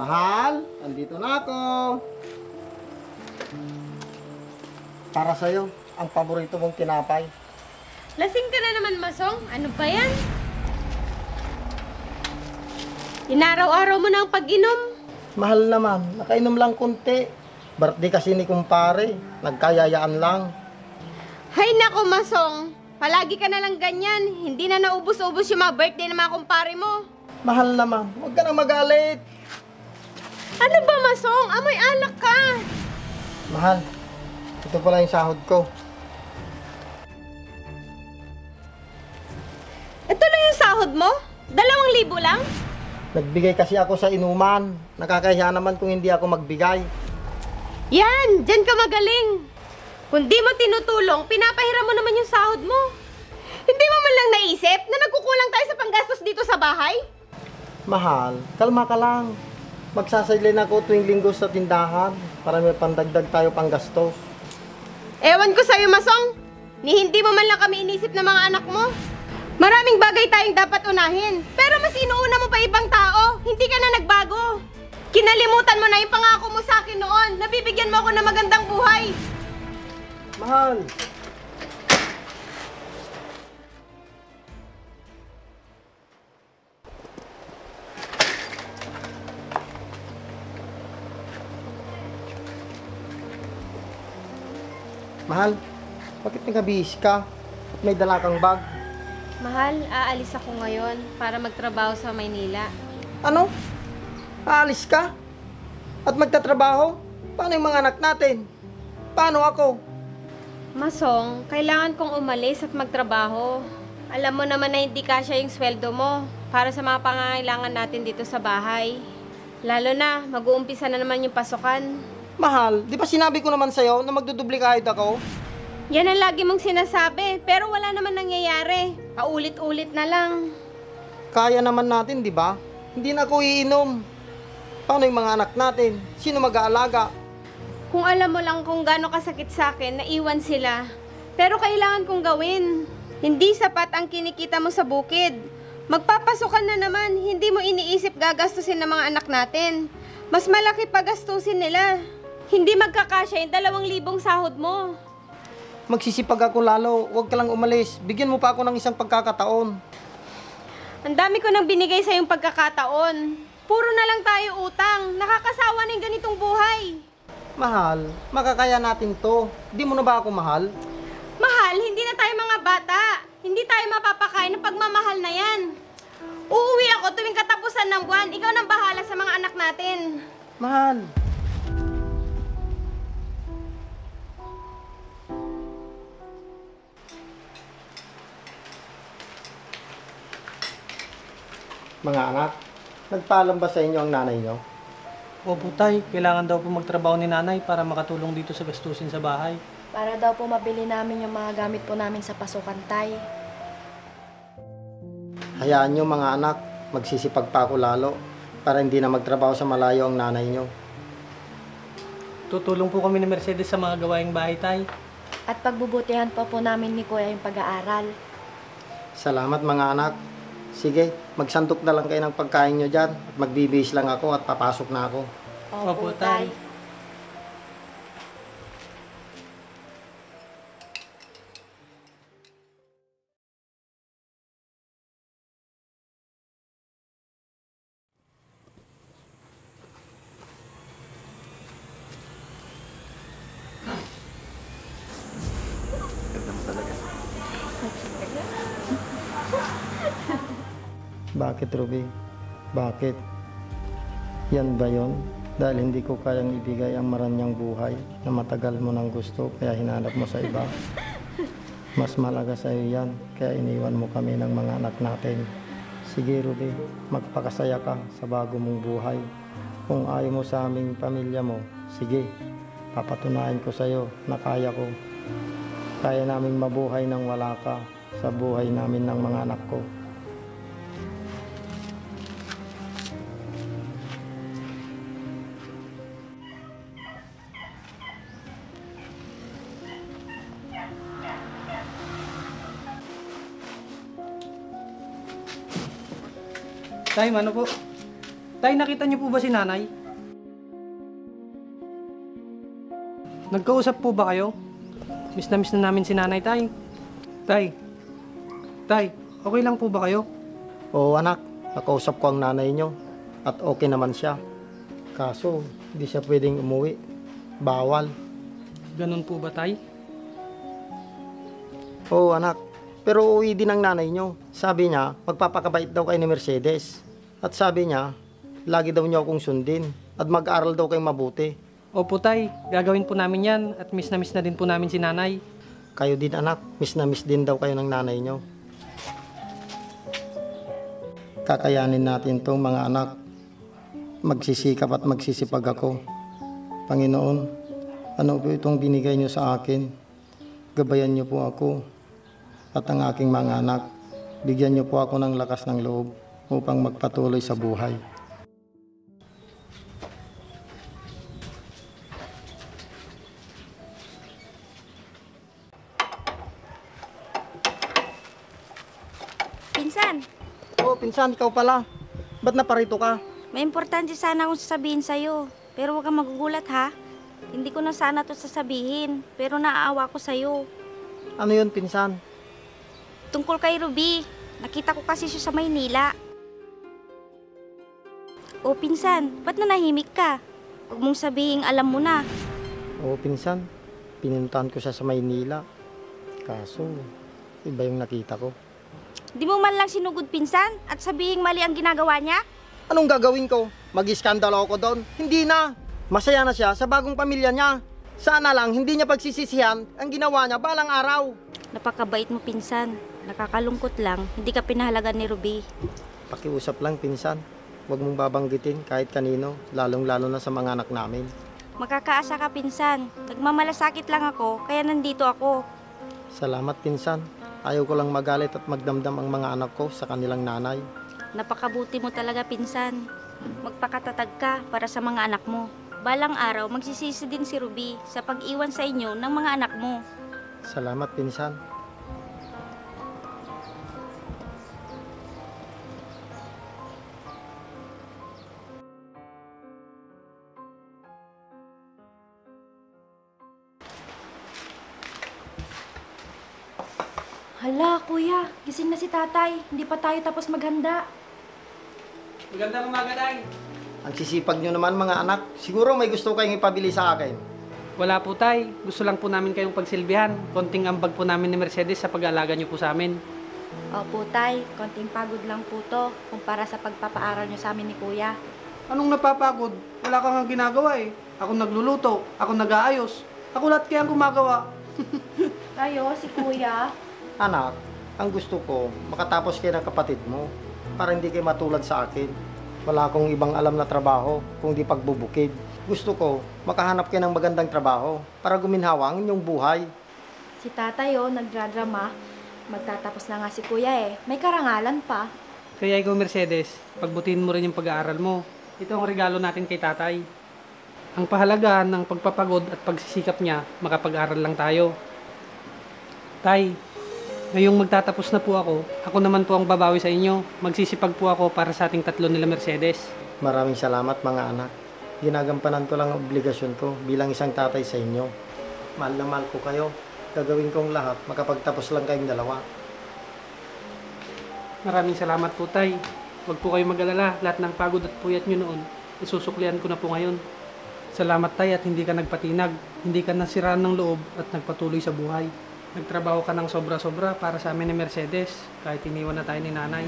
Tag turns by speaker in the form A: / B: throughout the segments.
A: Mahal, andito na ako. Para sa'yo, ang paborito mong tinapay.
B: Lasing ka na naman, Masong. Ano ba yan? Inaraw-araw mo na ang pag-inom.
A: Mahal naman, nakainom lang kunti. Birthday kasi ni kumpare, nagkayayaan lang.
B: Hay nako, Masong. Palagi ka na lang ganyan. Hindi na naubos-ubos yung mga birthday ng mga kumpare mo.
A: Mahal naman, huwag ka na magalit.
B: Ano ba, Masong? Amoy alak ka.
A: Mahal, ito pala yung sahod ko.
B: Ito lang yung sahod mo? 2,000 lang?
A: Nagbigay kasi ako sa inuman. Nakakahiya naman kung hindi ako magbigay.
B: Yan! Diyan ka magaling. Kung di mo tinutulong, pinapahiram mo naman yung sahod mo. Hindi mo man lang naisip na nagkukulang tayo sa panggastos dito sa bahay?
A: Mahal, kalma ka lang. Magsasaylin ako tuwing linggo sa tindahan para may pandagdag tayo pang gastos.
B: Ewan ko sa'yo, Masong. Ni hindi mo man lang kami inisip ng mga anak mo. Maraming bagay tayong dapat unahin. Pero mas inuuna mo pa ibang tao. Hindi ka na nagbago. Kinalimutan mo na yung pangako mo sa akin noon. Nabibigyan mo ako ng magandang buhay.
A: Mahal! Mahal, bakit nagabihis ka? At may dala kang bag.
B: Mahal, aalis ako ngayon para magtrabaho sa Maynila.
A: Ano? Aalis ka? At magtatrabaho? Paano yung mga anak natin? Paano ako?
B: Masong, kailangan kong umalis at magtrabaho. Alam mo naman na hindi kasya yung sweldo mo para sa mga pangangailangan natin dito sa bahay. Lalo na, mag-uumpisa na naman yung pasukan.
A: Mahal, di ba sinabi ko naman sa'yo na magdudubli kahit ako?
B: Yan ang lagi mong sinasabi, pero wala naman nangyayari. Paulit-ulit na lang.
A: Kaya naman natin, di ba? Hindi na ako iinom. Paano yung mga anak natin? Sino mag-aalaga?
B: Kung alam mo lang kung gaano kasakit sa akin, naiwan sila. Pero kailangan kong gawin. Hindi sapat ang kinikita mo sa bukid. Magpapasukan na naman, hindi mo iniisip gagastusin ng mga anak natin. Mas malaki pa gastusin nila. Hindi magkakasya yung 2,000 sahod mo.
A: Magsisipag ako lalo. Huwag ka lang umalis. Bigyan mo pa ako ng isang pagkakataon.
B: Ang dami ko nang binigay sa yung pagkakataon. Puro na lang tayo utang. Nakakasawa na yung ganitong buhay.
A: Mahal, makakaya natin to. Di mo na ba ako mahal?
B: Mahal, hindi na tayo mga bata. Hindi tayo mapapakain ng pagmamahal na yan. Uuwi ako tuwing katapusan ng buwan. Ikaw nang bahala sa mga anak natin.
A: Mahal. Mga anak, nagpaalam ba sa inyo ang nanay nyo?
C: Opo tay, kailangan daw po magtrabaho ni nanay para makatulong dito sa gastusin sa bahay.
D: Para daw po mabili namin yung mga gamit po namin sa pasukan, tay.
A: Hayaan nyo mga anak, magsisipag pa ako lalo para hindi na magtrabaho sa malayo ang nanay nyo.
C: Tutulong po kami ni Mercedes sa mga gawaing bahay tay.
D: At pagbubutihan po namin ni Kuya yung pag-aaral.
A: Salamat mga anak. Sige, magsantok na lang kayo ng pagkain nyo dyan at magbibihis lang ako at papasok na ako.
C: Opo, tay.
A: Bakit, Ruby? Bakit? Yan ba yon? Dahil hindi ko kayang ibigay ang maranyang buhay na matagal mo nang gusto kaya hinanap mo sa iba. Mas malaga sa iyo yan, kaya iniwan mo kami ng mga anak natin. Sige, Ruby, magpakasaya ka sa bago mong buhay. Kung ayaw mo sa aming pamilya mo, sige, papatunayan ko sa iyo na kaya ko. Kaya naming mabuhay nang wala ka sa buhay namin ng mga anak ko.
C: Tay, ano po? Tay, nakita niyo po ba si nanay? Nagkausap po ba kayo? Miss na namin si nanay, tay. Tay, okay lang po ba kayo?
A: Oo anak, nakausap ko ang nanay nyo at okay naman siya. Kaso, hindi siya pwedeng umuwi. Bawal.
C: Ganun po ba, tay?
A: Oo anak, pero uuwi din ang nanay nyo. Sabi niya, magpapakabait daw kayo ni Mercedes. At sabi niya, lagi daw niyo akong sundin at mag-aral daw kayong mabuti.
C: Opo, tay. Gagawin po namin yan at miss na din po namin si nanay.
A: Kayo din anak, miss na miss din daw kayo ng nanay nyo. Kakayanin natin tong mga anak. Magsisikap at magsisipag ako. Panginoon, ano po itong binigay nyo sa akin? Gabayan nyo po ako at ang aking mga anak. Bigyan nyo po ako ng lakas ng loob upang magpatuloy sa buhay.
E: Pinsan,
A: Oh, pinsan, ikaw pala. Ba't naparito ka?
E: may importante sana akong sasabihin sa'yo. Pero huwag kang magugulat ha. Hindi ko na sana to sasabihin, pero naaawa ko sa'yo.
A: Ano yun, pinsan?
E: Tungkol kay Ruby, nakita ko kasi siya sa Maynila. O pinsan, ba't nanahimik ka? Huwag mong sabihin alam mo na.
A: Oo, pinsan. Pinuntahan ko siya sa Maynila. Kaso, iba yung nakita ko.
E: Di mo man lang sinugod pinsan at sabihin mali ang ginagawa niya?
A: Anong gagawin ko? Mag-iskandalo ako doon? Hindi na. Masaya na siya sa bagong pamilya niya. Sana lang hindi niya pagsisisihan ang ginawa niya balang araw.
E: Napakabait mo pinsan. Nakakalungkot lang, hindi ka pinahalagan ni Ruby.
A: Pakiusap lang, pinsan. Huwag mong babanggitin kahit kanino, lalong-lalo na sa mga anak namin.
E: Makakaasa ka pinsan. Nagmamalasakit lang ako, kaya nandito ako.
A: Salamat, pinsan. Ayaw ko lang magalit at magdamdam ang mga anak ko sa kanilang nanay.
E: Napakabuti mo talaga pinsan. Magpakatatag ka para sa mga anak mo. Balang araw, magsisisi din si Ruby sa pag-iwan sa inyo ng mga anak mo.
A: Salamat, pinsan.
D: Hala, kuya, gising na si tatay. Hindi pa tayo tapos maghanda.
C: Magandang umaga, tay.
A: Ang sisipag nyo naman mga anak. Siguro may gusto kayong ipabili sa akin.
C: Wala po, tay. Gusto lang po namin kayong pagsilbihan. Konting ambag po namin ni Mercedes sa pag-aalaga niyo po sa amin.
D: Opo, tay. Konting pagod lang po to kumpara sa pagpapaaral nyo sa amin ni kuya.
C: Anong napapagod? Wala kang nga ginagawa eh. Ako nagluluto, ako nag-aayos. Ako lahat kaya ang gumagawa.
D: Tayo, si kuya.
A: Anak, ang gusto ko, makatapos kayo ng kapatid mo para hindi kayo matulad sa akin. Wala akong ibang alam na trabaho kundi pagbubukid. Gusto ko, makahanap kayo ng magandang trabaho para guminhawa ang inyong buhay.
D: Si tatay, nagdradrama. Magtatapos na nga si kuya eh. May karangalan pa.
C: Kaya ikaw, Mercedes, pagbutin mo rin yung pag-aaral mo. Ito ang regalo natin kay tatay. Ang pahalagaan ng pagpapagod at pagsisikap niya, makapag-aral lang tayo. Tay, ngayong magtatapos na po ako naman po ang babawi sa inyo. Magsisipag po ako para sa ating tatlo nila Mercedes.
A: Maraming salamat mga anak. Ginagampanan ko lang ang obligasyon ko bilang isang tatay sa inyo. Mahal na mahal ko kayo. Gagawin kong lahat, makapagtapos lang kayong dalawa.
C: Maraming salamat po, tay. Huwag po kayo mag-alala. Lahat ng pagod at puyat nyo noon, isusuklian ko na po ngayon. Salamat, tay, at hindi ka nagpatinag. Hindi ka nasiraan ng loob at nagpatuloy sa buhay. Nagtrabaho ka ng sobra-sobra para sa amin ni Mercedes, kahit iniwan na tayo ni nanay.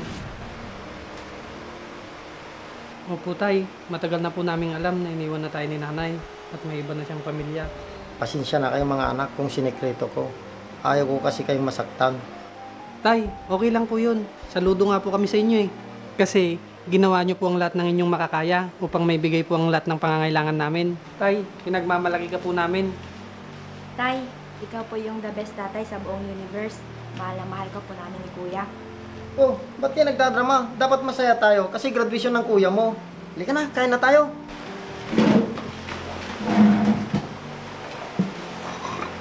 C: Opo, tay. Matagal na po naming alam na iniwan na tayo ni nanay at may iba na siyang pamilya.
A: Pasensya na kayo mga anak kung sinekreto ko. Ayaw ko kasi kayong masaktan.
C: Tay, okay lang po yun. Saludo nga po kami sa inyo eh. Kasi ginawa niyo po ang lahat ng inyong makakaya upang may bigay po ang lahat ng pangangailangan namin. Tay, pinagmamalaki ka po namin.
D: Tay, ikaw po yung the best tatay sa buong universe. Mahal na mahal ko po namin ni kuya.
A: Oh, ba't kayo nagdadrama? Dapat masaya tayo kasi graduation ng kuya mo. Halika na, kain na tayo.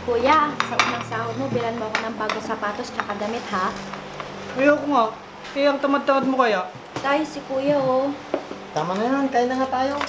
D: Kuya, sa unang sahod mo, bilan mo ako ng bagong sapatos tsaka damit ha.
C: Ayoko nga. Eh, ang tamad-tamad mo kaya.
D: Tay, si kuya
A: Tama na yan, kain na nga tayo.